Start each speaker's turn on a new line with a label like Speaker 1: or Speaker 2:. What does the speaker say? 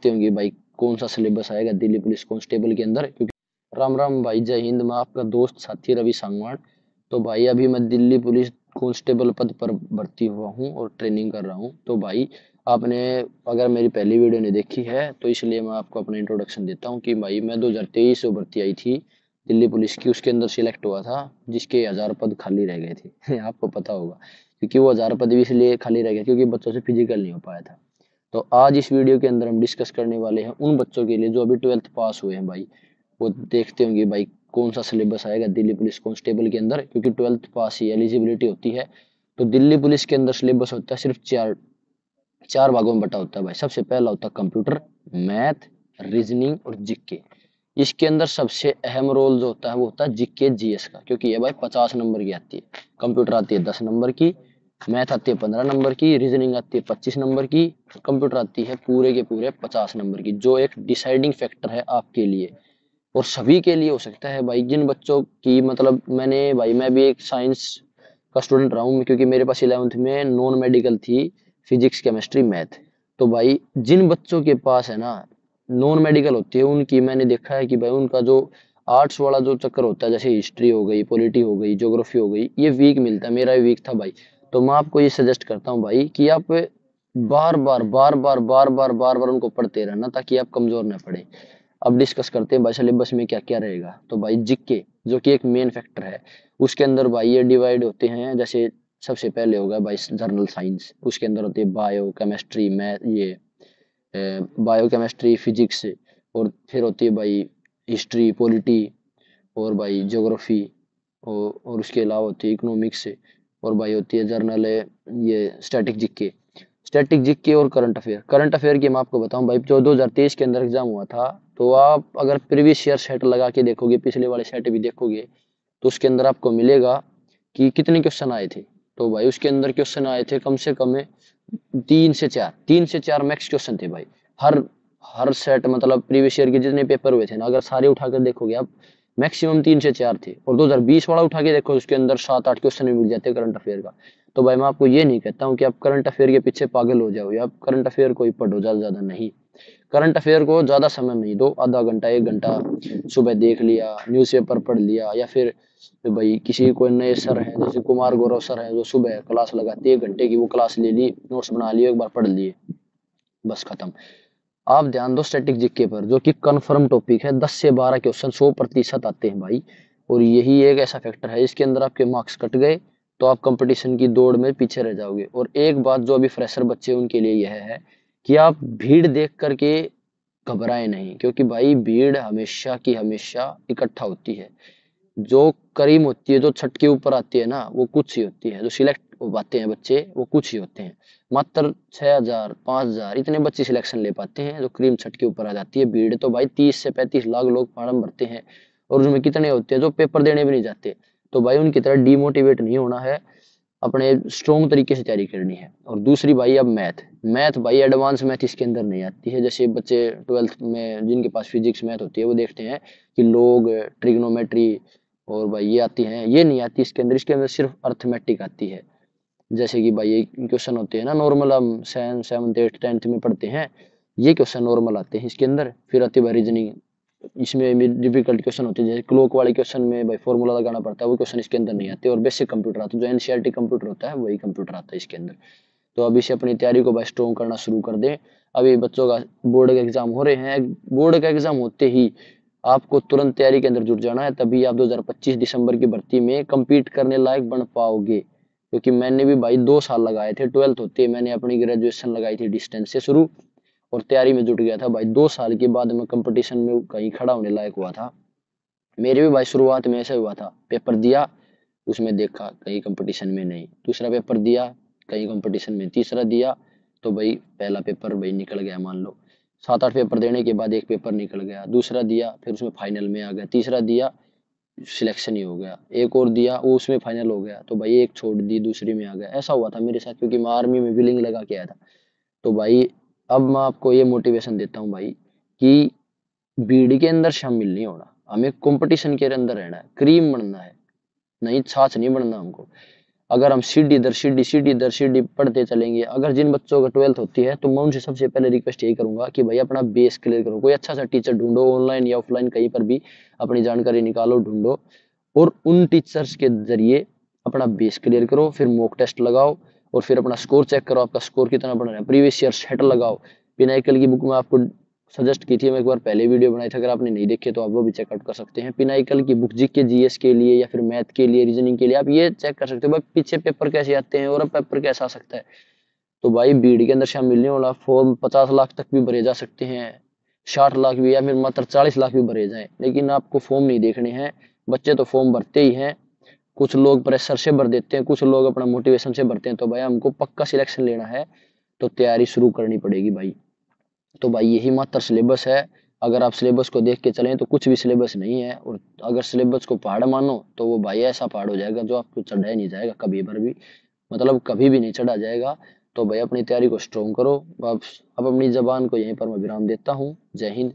Speaker 1: देखते होंगे भाई कौन सा सिलेबस आएगा दिल्ली पुलिस कांस्टेबल के अंदर। क्योंकि राम राम भाई, जय हिंद। मैं आपका दोस्त साथी रवि सांगवान। तो भाई अभी मैं दिल्ली पुलिस कांस्टेबल पद पर भर्ती हुआ हूँ और ट्रेनिंग कर रहा हूँ। तो भाई आपने अगर मेरी पहली वीडियो नहीं देखी है तो इसलिए मैं आपको अपना इंट्रोडक्शन देता हूँ कि भाई मैं 2023 में भर्ती आई थी दिल्ली पुलिस की। उसके अंदर सिलेक्ट हुआ था जिसके 1000 पद खाली रह गए थे आपको पता होगा, क्योंकि वो 1000 पद भी इसलिए खाली रह गए क्योंकि बच्चों से फिजिकल नहीं हो पाया था। तो आज इस वीडियो के अंदर हम डिस्कस करने वाले हैं उन बच्चों के लिए जो अभी 12th पास हुए हैं। भाई वो देखते होंगे भाई कौन सा सिलेबस आएगा दिल्ली पुलिस कांस्टेबल के अंदर, क्योंकि 12th पास ही एलिजिबिलिटी होती है। तो दिल्ली पुलिस के अंदर सिलेबस होता है सिर्फ चार चार भागों में बटा होता है भाई। सबसे पहला होता है कंप्यूटर, मैथ, रीजनिंग और जीके। इसके अंदर सबसे अहम रोल जो होता है वो होता है जीके जीएस का, क्योंकि ये भाई 50 नंबर की आती है। कंप्यूटर आती है 10 नंबर की, मैथ आती है 15 नंबर की, रीजनिंग आती है 25 नंबर की, कंप्यूटर आती है पूरे के पूरे 50 नंबर की, जो एक डिसाइडिंग फैक्टर है आपके लिए और सभी के लिए हो सकता है भाई। जिन बच्चों की मतलब मैं भी एक साइंस का स्टूडेंट रहा हूँ, क्योंकि मेरे पास 11th में नॉन मेडिकल थी, फिजिक्स केमिस्ट्री मैथ। तो भाई जिन बच्चों के पास है ना नॉन मेडिकल होती है, उनकी मैंने देखा है कि भाई उनका जो आर्ट्स वाला जो चक्कर होता है, जैसे हिस्ट्री हो गई, पॉलिटी हो गई, ज्योग्राफी हो गई, ये वीक मिलता है। मेरा भी वीक था भाई। तो मैं आपको ये सजेस्ट करता हूँ भाई कि आप बार बार उनको पढ़ते रहना ताकि आप कमजोर न पड़े। अब डिस्कस करते हैं भाई सिलेबस में क्या क्या रहेगा। तो भाई जीके जो कि एक मेन फैक्टर है, उसके अंदर भाई ये डिवाइड होते हैं। जैसे सबसे पहले होगा भाई जनरल साइंस, उसके अंदर होती है बायो केमिस्ट्री, मैथ, ये बायो केमिस्ट्री, फिजिक्स, और फिर होती है भाई हिस्ट्री, पॉलिटी, और भाई ज्योग्राफी, और उसके अलावा होती है इकोनॉमिक्स, और भाई होती है जर्नल है ये स्टैटिक जीके। स्टैटिक जीके और करंट अफेयर की मैं आपको बताऊं भाई, जो 2023 के अंदर एग्जाम हुआ था, तो आप अगर प्रीवियस ईयर सेट लगा के देखोगे, पिछले वाले सेट भी देखोगे, तो उसके अंदर आपको मिलेगा कि कितने क्वेश्चन आए थे। तो भाई उसके अंदर क्वेश्चन आए थे कम से कम 3 से 4 मैक्स क्वेश्चन थे भाई। हर हर सेट मतलब प्रीवियस ईयर के जितने पेपर हुए थे ना, अगर सारे उठाकर देखोगे आप, मैक्सिमम 3 से 4 थे। और 2020 वाला उठा के देखो, उसके अंदर 7-8 क्वेश्चन भी मिल जाते हैं करंट अफेयर का। तो भाई मैं आपको ये नहीं कहता हूँ कि आप करंट अफेयर के पीछे पागल हो जाओ या आप करंट अफेयर को ही पढ़ो ज्यादा नहीं। करंट अफेयर को ज्यादा समय नहीं दो, आधा घंटा 1 घंटा सुबह देख लिया, न्यूज़पेपर पढ़ लिया, या फिर तो भाई किसी कोई नए सर हैं जैसे कुमार गौरव सर हैं जो सुबह क्लास लगाते हैं 1 घंटे की, वो क्लास ले ली, नोट्स बना लिए, एक बार पढ़ लिए, बस खत्म। आप ध्यान दो स्टैटिक जीके पर, जो कि कंफर्म टॉपिक है। 10 से 12 क्वेश्चन 100% आते हैं भाई। और यही एक ऐसा फैक्टर है, इसके अंदर आपके मार्क्स कट गए तो आप कंपटीशन की दौड़ में पीछे रह जाओगे। और एक बात जो अभी फ्रेशर बच्चे उनके लिए यह है कि आप भीड़ देख करके घबराए नहीं, क्योंकि भाई भीड़ हमेशा की हमेशा इकट्ठा होती है। जो करीम होती है, जो छठ के ऊपर आती है ना, वो कुछ ही होती है। जो सिलेक्ट हो पाते हैं बच्चे वो कुछ ही होते हैं। मात्र 6000 5000 इतने बच्चे सिलेक्शन ले पाते हैं जो क्रीम छठ के ऊपर आ जाती है। भीड़ तो भाई 30 से 35 लाख लोग फॉर्म भरते हैं, और उसमें कितने होते हैं जो पेपर देने भी नहीं जाते। तो भाई उनकी तरह डिमोटिवेट नहीं होना है, अपने स्ट्रॉन्ग तरीके से तैयारी करनी है। और दूसरी भाई अब मैथ। मैथ भाई एडवांस मैथ इसके अंदर नहीं आती है। जैसे बच्चे 12th में जिनके पास फिजिक्स मैथ होती है, वो देखते हैं कि लोग ट्रिग्नोमेट्री और भाई ये आती हैं, ये नहीं आती इसके अंदर। इसके अंदर सिर्फ अर्थमेटिक आती है। जैसे कि भाई ये क्वेश्चन होते हैं ना नॉर्मल, हम 7th 8th 10th में पढ़ते हैं, ये क्वेश्चन नॉर्मल आते हैं इसके अंदर। फिर आती है भाई रीजनिंग, इसमें भी डिफिकल्ट क्वेश्चन होते हैं। जैसे क्लॉक वाले क्वेश्चन में भाई फॉर्मूला लगाना पड़ता है, वो क्वेश्चन इसके अंदर नहीं आते। और बेसिक कंप्यूटर आता है, जो एनसीईआरटी कंप्यूटर होता है वही कंप्यूटर आता है इसके अंदर। तो अभी से अपनी तैयारी को भाई स्ट्रॉन्ग करना शुरू कर दें। अभी बच्चों का बोर्ड के एग्जाम हो रहे हैं, बोर्ड का एग्जाम होते ही आपको तुरंत तैयारी के अंदर जुट जाना है, तभी आप 2025 दिसंबर की भर्ती में compete करने लायक बन पाओगे। क्योंकि मैंने भी भाई 2 साल लगाए थे, 12th होते ही मैंने अपनी ग्रेजुएशन लगाई थी डिस्टेंस से शुरू, और तैयारी में जुट गया था भाई। 2 साल के बाद मैं कंपटीशन में कहीं खड़ा होने लायक हुआ था। मेरे भी भाई शुरुआत में ऐसा हुआ था, पेपर दिया, उसमें देखा कहीं कंपटीशन में नहीं, दूसरा पेपर दिया कहीं कंपटीशन में, तीसरा दिया तो भाई पहला पेपर भाई निकल गया, मान लो 7-8 पेपर देने के बाद एक पेपर निकल गया, दूसरा दिया फिर उसमें फाइनल में आ गया, तीसरा दिया सिलेक्शन ही हो गया, एक और दिया वो उसमें फाइनल हो गया, तो भाई एक छोड़ दी दूसरी में आ गया। ऐसा हुआ था मेरे साथ, क्योंकि मैं आर्मी में विलिंग लगा के आया था। तो भाई अब मैं आपको ये मोटिवेशन देता हूँ भाई कि भीड़ के अंदर शामिल नहीं होना, हमें कंपटीशन के अंदर रहना है, क्रीम बनना है, नहीं छाछ नहीं बनना हमको। अगर हम सीढ़ी पढ़ते चलेंगे, अगर जिन बच्चों का 12th होती है तो मैं उनसे सबसे पहले रिक्वेस्ट यही करूंगा कि भाई अपना बेस क्लियर करो, कोई अच्छा सा टीचर ढूंढो, ऑनलाइन या ऑफलाइन कहीं पर भी अपनी जानकारी निकालो, ढूंढो, और उन टीचर्स के जरिए अपना बेस क्लियर करो, फिर मॉक टेस्ट लगाओ और फिर अपना स्कोर चेक करो, आपका स्कोर कितना बन रहा है, प्रीवियस ईयर सेट लगाओ। पिनाइकल की बुक में आपको सजेस्ट की थी, मैं एक बार पहले वीडियो बनाई थी, अगर आपने नहीं देखे तो आप वो भी चेकआउट कर सकते हैं। पिनाइकल की बुक जीके जीएस के लिए या फिर मैथ के लिए, रीजनिंग के लिए आप ये चेक कर सकते हो भाई पीछे पेपर कैसे आते हैं और अब पेपर कैसा आ सकता है। तो भाई बीड के अंदर से मिलने वाला फॉर्म 50 लाख तक भी भरे जा सकते हैं, 60 लाख भी, या फिर मात्र 40 लाख भी भरे जाए, लेकिन आपको फॉर्म नहीं देखने हैं। बच्चे तो फॉर्म भरते ही हैं, कुछ लोग प्रेशर से भर देते हैं, कुछ लोग अपना मोटिवेशन से भरते हैं। तो भाई हमको पक्का सिलेक्शन लेना है तो तैयारी शुरू करनी पड़ेगी भाई। तो भाई यही मात्र सिलेबस है, अगर आप सिलेबस को देख के चलें तो कुछ भी सिलेबस नहीं है, और अगर सिलेबस को पहाड़ मानो तो वो भाई ऐसा पहाड़ हो जाएगा जो आपको चढ़ाया नहीं जाएगा कभी भर भी, मतलब कभी भी नहीं चढ़ा जाएगा। तो भाई अपनी तैयारी को स्ट्रॉन्ग करो। अब अपनी जबान को यहीं पर मैं विराम देता हूँ। जय हिंद।